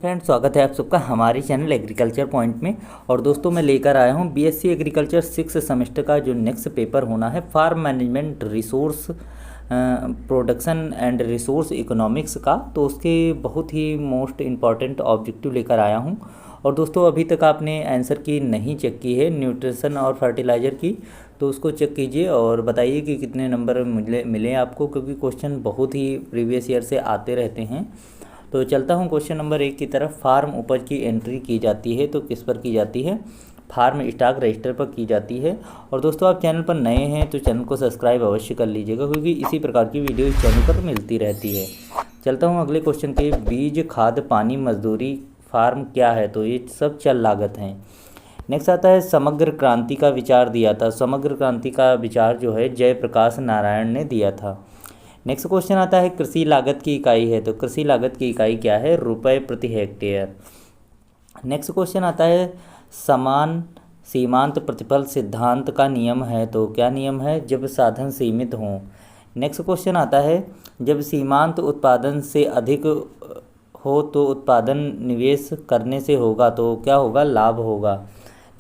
Friends, स्वागत है आप सबका हमारे चैनल एग्रीकल्चर पॉइंट में। और दोस्तों, मैं लेकर आया हूं बीएससी एग्रीकल्चर 6 सेमेस्टर का जो नेक्स्ट पेपर होना है farm management resource production and resource economics का। तो उसके बहुत ही मोस्ट इम्पॉर्टेंट ऑब्जेक्टिव लेकर आया हूं। और दोस्तों, अभी तक आपने आंसर की नहीं चेक की है न्यूट्रिशन और फर्टिलाइज़र की, तो उसको चेक कीजिए और बताइए कि कितने नंबर मिले आपको, क्योंकि क्वेश्चन बहुत ही प्रीवियस ईयर से आते रहते हैं। तो चलता हूँ क्वेश्चन नंबर 1 की तरफ। फार्म उपज की एंट्री की जाती है तो किस पर की जाती है? फार्म स्टॉक रजिस्टर पर की जाती है। और दोस्तों, आप चैनल पर नए हैं तो चैनल को सब्सक्राइब अवश्य कर लीजिएगा, क्योंकि इसी प्रकार की वीडियो इस चैनल पर मिलती रहती है। चलता हूँ अगले क्वेश्चन के। बीज, खाद, पानी, मजदूरी, फार्म क्या है? तो ये सब चल लागत हैं। नेक्स्ट आता है समग्र क्रांति का विचार दिया था। समग्र क्रांति का विचार जो है जयप्रकाश नारायण ने दिया था। नेक्स्ट क्वेश्चन आता है कृषि लागत की इकाई है, तो कृषि लागत की इकाई क्या है? रुपए प्रति हेक्टेयर। नेक्स्ट क्वेश्चन आता है समान सीमांत प्रतिफल सिद्धांत का नियम है, तो क्या नियम है? जब साधन सीमित हों। नेक्स्ट क्वेश्चन आता है जब सीमांत उत्पादन से अधिक हो तो उत्पादन निवेश करने से होगा, तो क्या होगा? लाभ होगा।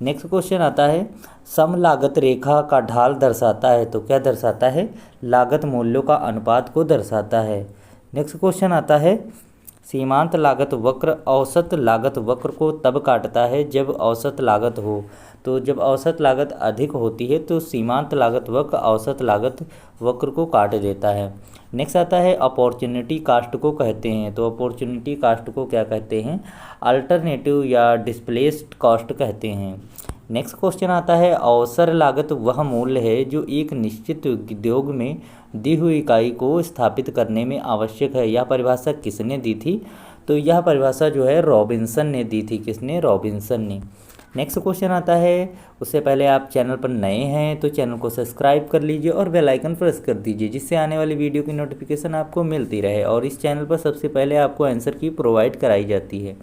नेक्स्ट क्वेश्चन आता है सम लागत रेखा का ढाल दर्शाता है, तो क्या दर्शाता है? लागत मूल्यों का अनुपात को दर्शाता है। नेक्स्ट क्वेश्चन आता है सीमांत लागत वक्र औसत लागत वक्र को तब काटता है जब औसत लागत हो, तो जब औसत लागत अधिक होती है तो सीमांत लागत वक्र औसत लागत वक्र को काट देता है। नेक्स्ट आता है अपॉर्चुनिटी कास्ट को कहते हैं, तो अपॉर्चुनिटी कास्ट को क्या कहते हैं? अल्टरनेटिव या डिस्प्लेस्ड कॉस्ट कहते हैं। नेक्स्ट क्वेश्चन आता है अवसर लागत वह मूल्य है जो एक निश्चित उद्योग में दी हुई इकाई को स्थापित करने में आवश्यक है। यह परिभाषा किसने दी थी? तो यह परिभाषा जो है रॉबिन्सन ने दी थी। किसने? रॉबिन्सन ने। नेक्स्ट क्वेश्चन आता है, उससे पहले आप चैनल पर नए हैं तो चैनल को सब्सक्राइब कर लीजिए और बेल आइकन प्रेस कर दीजिए, जिससे आने वाली वीडियो की नोटिफिकेशन आपको मिलती रहे। और इस चैनल पर सबसे पहले आपको आंसर की प्रोवाइड कराई जाती है।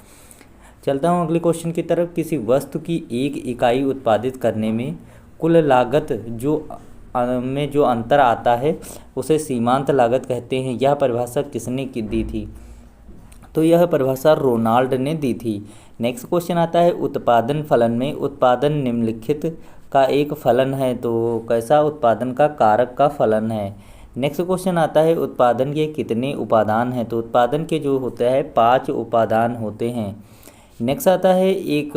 चलता हूँ अगले क्वेश्चन की तरफ। किसी वस्तु की एक इकाई उत्पादित करने में कुल लागत जो अंतर आता है उसे सीमांत लागत कहते हैं। यह परिभाषा किसने दी थी? तो यह परिभाषा रोनाल्ड ने दी थी। नेक्स्ट क्वेश्चन आता है उत्पादन फलन में उत्पादन निम्नलिखित का एक फलन है, तो कैसा? उत्पादन का कारक का फलन है। नेक्स्ट क्वेश्चन आता है उत्पादन के कितने उपादान हैं? तो उत्पादन के जो होता है 5 उपादान होते हैं। नेक्स्ट आता है एक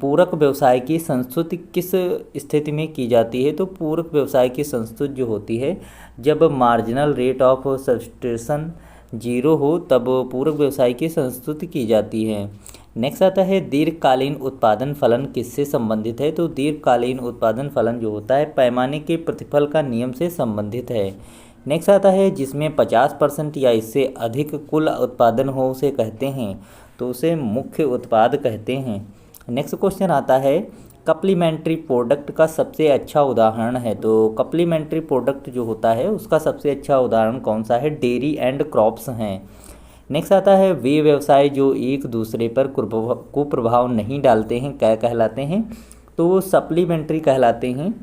पूरक व्यवसाय की संस्तुति किस स्थिति में की जाती है? तो पूरक व्यवसाय की संस्तुति जो होती है जब मार्जिनल रेट ऑफ सब्सट्रेशन 0 हो, तब पूरक व्यवसाय की संस्तुति की जाती है। नेक्स्ट आता है दीर्घकालीन उत्पादन फलन किससे संबंधित है? तो दीर्घकालीन उत्पादन फलन जो होता है पैमाने के प्रतिफल का नियम से संबंधित है। नेक्स्ट आता है जिसमें 50% या इससे अधिक कुल उत्पादन हो उसे कहते हैं, तो उसे मुख्य उत्पाद कहते हैं। नेक्स्ट क्वेश्चन आता है कप्लीमेंट्री प्रोडक्ट का सबसे अच्छा उदाहरण है, तो कप्लीमेंट्री प्रोडक्ट जो होता है उसका सबसे अच्छा उदाहरण कौन सा है? डेयरी एंड क्रॉप्स हैं। नेक्स्ट आता है वे व्यवसाय जो एक दूसरे पर कुप्रभाव नहीं डालते हैं क्या कहलाते हैं? तो वो सप्लीमेंट्री कहलाते हैं।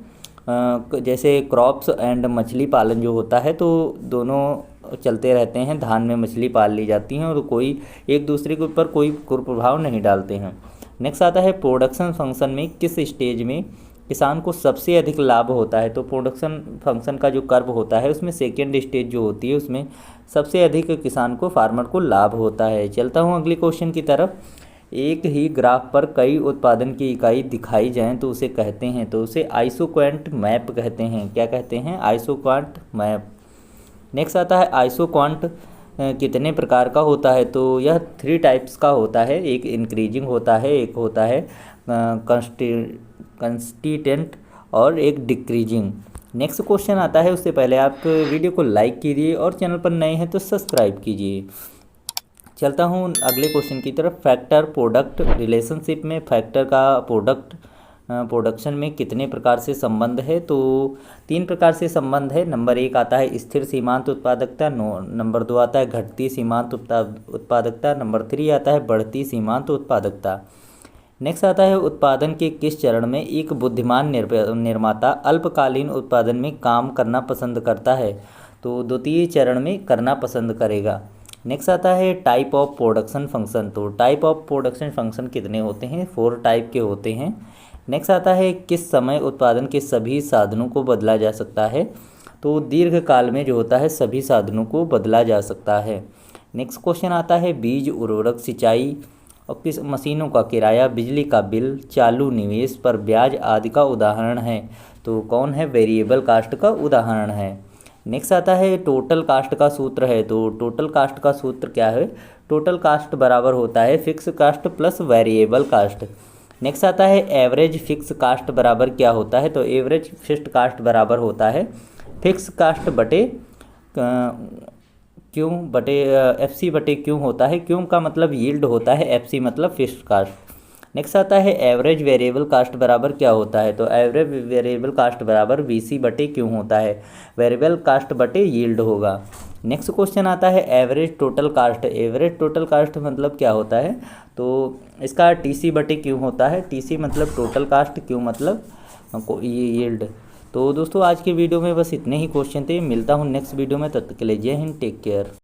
जैसे क्रॉप्स एंड मछली पालन जो होता है, तो दोनों चलते रहते हैं, धान में मछली पाल ली जाती हैं और कोई एक दूसरे के ऊपर कोई कुप्रभाव नहीं डालते हैं। नेक्स्ट आता है प्रोडक्शन फंक्शन में किस स्टेज में किसान को सबसे अधिक लाभ होता है? तो प्रोडक्शन फंक्शन का जो कर्व होता है उसमें सेकेंड स्टेज जो होती है उसमें सबसे अधिक किसान को, फार्मर को लाभ होता है। चलता हूँ अगले क्वेश्चन की तरफ। एक ही ग्राफ पर कई उत्पादन की इकाई दिखाई जाएं तो उसे कहते हैं, तो उसे आइसोक्वांट मैप कहते हैं। क्या कहते हैं? Isoquant map. नेक्स्ट आता है आइसोक्वांट कितने प्रकार का होता है? तो यह 3 टाइप्स का होता है। एक इंक्रीजिंग होता है, एक होता है कंस्टिटेंट और एक डिक्रीजिंग। नेक्स्ट क्वेश्चन आता है, उससे पहले आप वीडियो को लाइक कीजिए और चैनल पर नए हैं तो सब्सक्राइब कीजिए। चलता हूँ अगले क्वेश्चन की तरफ। फैक्टर प्रोडक्ट रिलेशनशिप में फैक्टर का प्रोडक्शन में कितने प्रकार से संबंध है? तो 3 प्रकार से संबंध है। नंबर 1 आता है स्थिर सीमांत उत्पादकता, नंबर 2 आता है घटती सीमांत उत्पादकता, नंबर 3 आता है बढ़ती सीमांत उत्पादकता। नेक्स्ट आता है उत्पादन के किस चरण में एक बुद्धिमान निर्माता अल्पकालीन उत्पादन में काम करना पसंद करता है? तो द्वितीय चरण में करना पसंद करेगा। नेक्स्ट आता है टाइप ऑफ प्रोडक्शन फंक्शन। तो टाइप ऑफ प्रोडक्शन फंक्शन कितने होते हैं, 4 टाइप के होते हैं। नेक्स्ट आता है किस समय उत्पादन के सभी साधनों को बदला जा सकता है। तो दीर्घ काल में जो होता है सभी साधनों को बदला जा सकता है। नेक्स्ट क्वेश्चन आता है बीज, उर्वरक, सिंचाई और किस मशीनों का किराया, बिजली का बिल, चालू निवेश पर ब्याज आदि का उदाहरण है। तो कौन है, वेरिएबल कास्ट का उदाहरण है। नेक्स्ट आता है टोटल कास्ट का सूत्र है। तो टोटल कास्ट का सूत्र क्या है, टोटल कास्ट बराबर होता है fix cost plus variable cost. Next आता है एवरेज फिक्स कास्ट बराबर क्या होता है। तो एवरेज फिक्स्ड कास्ट बराबर होता है फिक्स कास्ट बटे क्यों बटे एफसी बटे क्यों होता है। क्यों का मतलब यील्ड होता है, एफसी मतलब फिक्स्ड कास्ट। नेक्स्ट आता है एवरेज वेरिएबल कास्ट बराबर क्या होता है। तो एवरेज वेरिएबल कास्ट बराबर वीसी बटे क्यों होता है, वेरिएबल कास्ट बटे यील्ड होगा। नेक्स्ट क्वेश्चन आता है average total cast. Average total cast मतलब क्या होता है, तो इसका टीसी बटे क्यों होता है। टीसी मतलब टोटल कास्ट, क्यों मतलब यील्ड। तो दोस्तों आज के वीडियो में बस इतने ही क्वेश्चन थे। मिलता हूँ नेक्स्ट वीडियो में, तब तक के लिए जय हिंद, टेक केयर।